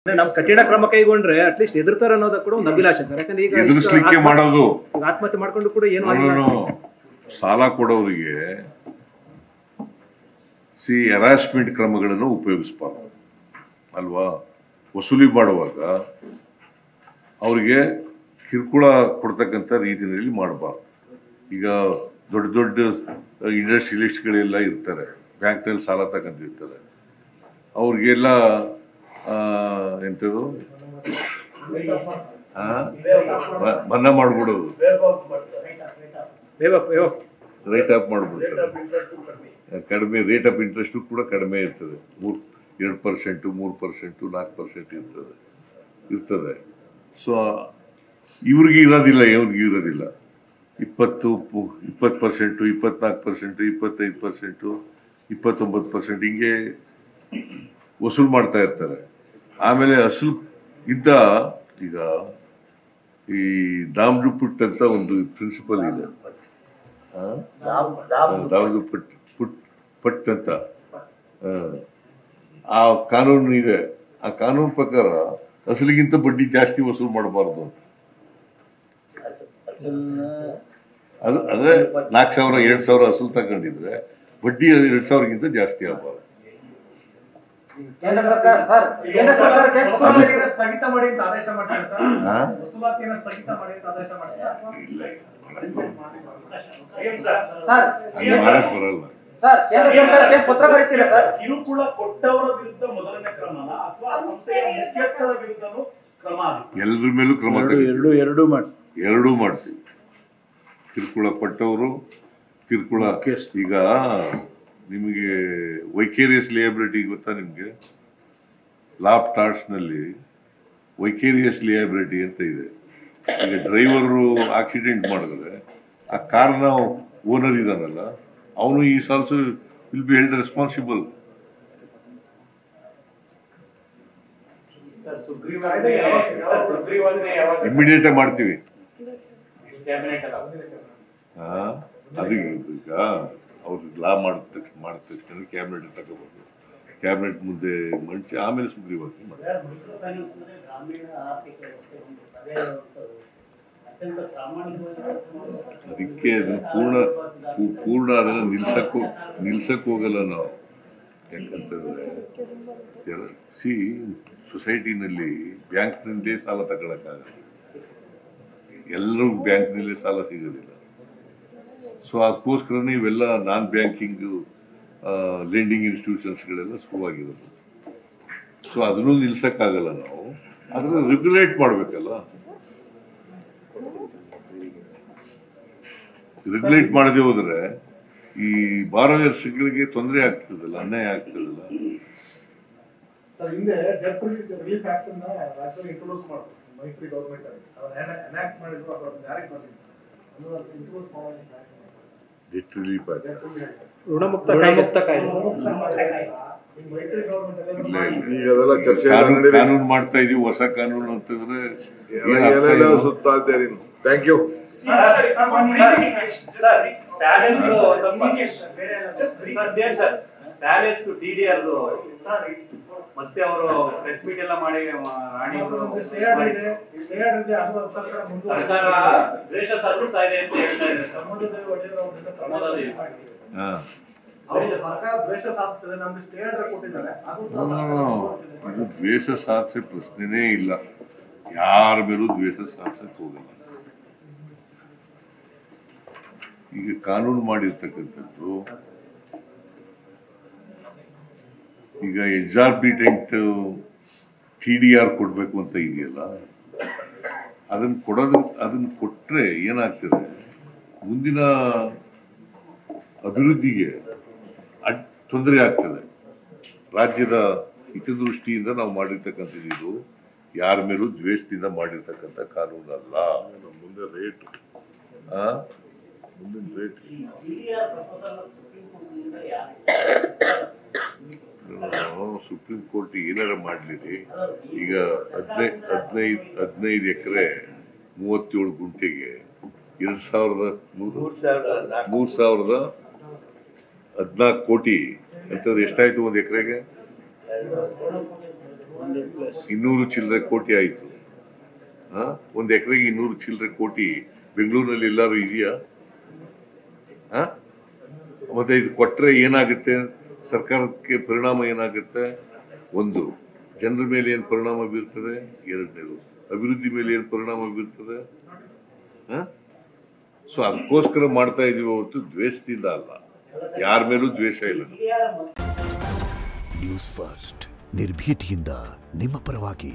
ನಾವು ಕಠಿಣ ಕ್ರಮ ಕೈಗೊಂಡ್ರೆ ಅಟ್ಲೀಸ್ಟ್ ಎದುರ್ತಾರೆ ಅನ್ನೋದು ಕೂಡ ಒಂದು ಅಭಿಲಾಷೆ ಸರ್. ಯಾಕಂದ್ರೆ ಈಗ ಎದುರಿಸಲಿಕ್ಕೆ ಮಾಡೋದು ಆತ್ಮಹತ್ಯೆ ಮಾಡ್ಕೊಂಡು ಕೂಡ ಏನು ಸಾಲ ಕೊಡೋರಿಗೆ ಹರಾಸ್ಮೆಂಟ್ ಕ್ರಮಗಳನ್ನು ಉಪಯೋಗಿಸಬಾರ್ದು ಅಲ್ವಾ. ವಸೂಲಿ ಮಾಡುವಾಗ ಅವ್ರಿಗೆ ಕಿರುಕುಳ ಕೊಡ್ತಕ್ಕಂಥ ರೀತಿಯಲ್ಲಿ ಮಾಡಬಾರ್ದು. ಈಗ ದೊಡ್ಡ ದೊಡ್ಡ ಇಂಡಸ್ಟ್ರಿಯಲಿಸ್ಟ್ಗಳೆಲ್ಲ ಇರ್ತಾರೆ, ಬ್ಯಾಂಕ್ನಲ್ಲಿ ಸಾಲ ತಗೊಂಡಿರ್ತಾರೆ, ಅವ್ರಿಗೆಲ್ಲ ಎಂಥದ್ದು ಮನ್ನಾ ಮಾಡ್ಬಿಡೋದು, ರೈಟ್ ಆಫ್ ಮಾಡ್ಬಿಡ್ತಾರೆ. ಕಡಿಮೆ ರೇಟ್ ಆಫ್ ಇಂಟ್ರೆಸ್ಟ್ ಕೂಡ ಕಡಿಮೆ ಇರ್ತದೆ, 2%, 3%, 4% ಇರ್ತದೆ. ಸೊ ಇವ್ರಿಗೆ ಇರೋದಿಲ್ಲ, ಇವ್ರಿಗೆ ಇರೋದಿಲ್ಲ 20%, 24%, 25%, 29% ಹಿಂಗೆ ವಸೂಲು ಮಾಡ್ತಾ ಇರ್ತಾರೆ. ಆಮೇಲೆ ಅಸಲು ಇದ್ದ ಈಗ ಈ ದಾಮ್ದು ಪುಟ್ ಅಂತ ಒಂದು ಪ್ರಿನ್ಸಿಪಲ್ ಇದೆ, ದಾಮ್ದು ಪಟ್ ಅಂತ ಆ ಕಾನೂನು ಇದೆ. ಆ ಕಾನೂನು ಪ್ರಕಾರ ಅಸಲಿಗಿಂತ ಬಡ್ಡಿ ಜಾಸ್ತಿ ವಸೂಲು ಮಾಡಬಾರ್ದು ಅಂತ. ಅಂದ್ರೆ 4,000 7,000 ಅಸಲು ತಗೊಂಡಿದ್ರೆ ಬಡ್ಡಿ 2,000ಗಿಂತ ಜಾಸ್ತಿ ಆಗಬಾರ್ದು. ಮಾಡಕ್ ಬರಲ್ಲ. ಕಿರುಕುಳ ಕೊಟ್ಟವರ ವಿರುದ್ಧ ಮೊದಲನೇ ಕ್ರಮನ ಅಥವಾ ಸಂಸ್ಥೆಯ ಮುಖ್ಯಸ್ಥರ ವಿರುದ್ಧನೂ ಕ್ರಮ? ಎಲ್ಲರ ಮೇಲೂ ಕ್ರಮ ಎರಡೂ ಮಾಡ್ತೀವಿ. ಕಿರುಕುಳ ಕೊಟ್ಟವರು, ಕಿರುಕುಳ ಈಗ ನಿಮಗೆ ವೈಕೇರಿಯಸ್ ಲಿಯಬಿಲಿಟಿ ಗೊತ್ತಾ? ನಿಮ್ಗೆ ಲಾ ಆಫ್ ಟಾರ್ಟ್ಸ್ ನಲ್ಲಿ ವೈಕೇರಿಯಸ್ ಲಿಯಬಿಲಿಟಿ ಅಂತ ಇದೆ. ಈಗ ಡ್ರೈವರು ಆಕ್ಸಿಡೆಂಟ್ ಮಾಡಿದ್ರೆ ಆ ಕಾರ್ನ ಓನರ್ ಇದಾನಲ್ಲ, ಅವನು is also will be held responsible. Immediate ಆಗಿ ಮಾಡ್ತೀವಿ. ಅದು ಈಗ ಅವ್ರು ಲಾ ಮಾಡಿದ ತಕ್ಷಣ ಕ್ಯಾಬಿನೆಟ್ ತಗೋಬಹುದು, ಕ್ಯಾಬಿನೆಟ್ ಮುಂದೆ ಮಂಡಿಸಿ ಆಮೇಲೆ ಸುಗ್ರೀವಾಜ್ಞೆ ಮಾಡ್ತಾರೆ. ಅದಕ್ಕೆ ಅದನ್ನ ಪೂರ್ಣ ಅದನ್ನ ನಿಲ್ಸಕ್ ಹೋಗಲ್ಲ ನಾವು. ಯಾಕಂತಂದ್ರೆ ಸೊಸೈಟಿನಲ್ಲಿ ಬ್ಯಾಂಕ್ನಲ್ಲೇ ಸಾಲ ತಗೊಳಕ್ಕಾಗಲ್ಲ, ಎಲ್ಲರೂ ಬ್ಯಾಂಕ್ನಲ್ಲೇ ಸಾಲ ಸಿಗೋದಿಲ್ಲ. ಸೊ ಅದಕ್ಕೋಸ್ಕರನೇ ಇವೆಲ್ಲ ನಾನ್ ಬ್ಯಾಂಕಿಂಗ್ ಲೆಂಡಿಂಗ್ ಇನ್ಸ್ಟಿಟ್ಯೂಷನ್ಸ್ಗಳೆಲ್ಲ ಶುರುವಾಗಿರೋದು. ಸೊ ಅದನ್ನು ನಿಲ್ಸಕ್ಕಾಗಲ್ಲ ನಾವು, ಅದನ್ನ ರೆಗ್ಯುಲೇಟ್ ಮಾಡ್ಬೇಕಲ್ಲ. ರೆಗ್ಯುಲೇಟ್ ಮಾಡದೆ ಹೋದ್ರೆ ಈ ಬಾರೋಯರ್ಸ್ಗಳಿಗೆ ತೊಂದರೆ ಆಗ್ತದಲ್ಲ, ಅನ್ಯಾಯ ಆಗ್ತದಲ್ಲ. ಹಿಂದೆ ಡೆಟ್ ರಿಲೀಫ್ ಆಕ್ಟ್ ಅನ್ನ ರಾಜ್ಯದಲ್ಲಿ ಇಂಟ್ರೊಡ್ಯೂಸ್ ಮಾಡಿದ್ರು ಮೈತ್ರಿ ಗವರ್ಮೆಂಟ್ ಅಲ್ಲಿ. ಅದನ್ನ ಎನಾಕ್ಟ್ ಮಾಡಿದ್ರು, ಅದರ ಜಾರಿಗೆ ಬಂದಿಲ್ಲ. ಇಂಟ್ರೊಡ್ಯೂಸ್ ಮಾಡೋದು ಡೆಟ್ ರಿಲೀಫ್ ಆಕ್ಟ್, ಋಣಮುಕ್ತ ಕಾನೂನು ಮಾಡ್ತಾ ಇದೀವಿ, ಹೊಸ ಕಾನೂನು ಅಂತಂದ್ರೆ ಸುತ್ತಾ ಇದ್ದೀರಿ. Thank you. ಮತ್ತೆ ಅವರು ಪ್ರೆಸ್ ಮೀಟ್ ಎಲ್ಲ ಮಾಡಿ ಸರ್ಕಾರ ದ್ವೇಷ ಸಾಧಿಸ್ತಾ ಇದೆ ಅಂತ ಹೇಳ್ತಾ ಇದ್ದಾರೆ. ದ್ವೇಷ ಸಾಧಿಸೋ ಪ್ರಶ್ನೆನೇ ಇಲ್ಲ, ಯಾರ ಮೇಲೂ ದ್ವೇಷ ಸಾಧಿಸಕ್ ಹೋಗಲ್ಲ. ಈಗ ಕಾನೂನು ಮಾಡಿರ್ತಕ್ಕಂಥದ್ದು, ಈಗ ಎಕ್ಸಾರ್ಬಿಟೆಂಟ್ TDR ಕೊಡ್ಬೇಕು ಅಂತ ಇದೆಯಲ್ಲ, ಅದನ್ನ ಕೊಟ್ರೆ ಏನಾಗ್ತದೆ, ಮುಂದಿನ ಅಭಿವೃದ್ಧಿಗೆ ತೊಂದರೆ ಆಗ್ತದೆ. ರಾಜ್ಯದ ಹಿತದೃಷ್ಟಿಯಿಂದ ನಾವು ಮಾಡಿರ್ತಕ್ಕಂಥದ್ದು ಇದು, ಯಾರ ಮೇಲೂ ದ್ವೇಷದಿಂದ ಮಾಡಿರ್ತಕ್ಕಂಥ ಕಾನೂನು ಅಲ್ಲ. ಮುಂದೆ ರೇಟ್ ಸುಪ್ರೀಂ ಕೋರ್ಟ್ ಏನಾರ ಮಾಡ್ಲಿ. ಈಗ 15 ಎಕರೆ 37 ಗುಂಟೆಗೆ 3,014 ಕೋಟಿ ಅಂತಂದ್ರೆ ಎಷ್ಟಾಯ್ತು ಒಂದು ಎಕರೆಗೆ? 200 ಚಿಲ್ಲರೆ ಕೋಟಿ ಆಯಿತು. ಒಂದು ಎಕರೆಗೆ 200 ಚಿಲ್ಲರೆ ಕೋಟಿ ಬೆಂಗಳೂರಿನಲ್ಲಿ ಎಲ್ಲರೂ ಇದೆಯಾ? ಮತ್ತೆ ಇದು ಕೊಟ್ಟರೆ ಏನಾಗುತ್ತೆ? ಸರ್ಕಾರಕ್ಕೆ ಪರಿಣಾಮ ಏನಾಗುತ್ತೆ? ಒಂದು, ಜನರ ಮೇಲೆ ಏನು ಪರಿಣಾಮ ಬೀರ್ತದೆ? ಎರಡನೇದು, ಅಭಿವೃದ್ಧಿ ಮೇಲೆ ಏನು ಪರಿಣಾಮ ಬೀರ್ತದೆ? ಸೊ ಅದಕ್ಕೋಸ್ಕರ ಮಾಡ್ತಾ ಇದೀವಿ ಹೊರತು ದ್ವೇಷದಿಂದ ಅಲ್ಲ. ಯಾರ ಮೇಲೂ ದ್ವೇಷ ಇಲ್ಲ. ನ್ಯೂಸ್ ಫಸ್ಟ್ ನಿರ್ಭೀತಿಯಿಂದ ನಿಮ್ಮ ಪರವಾಗಿ.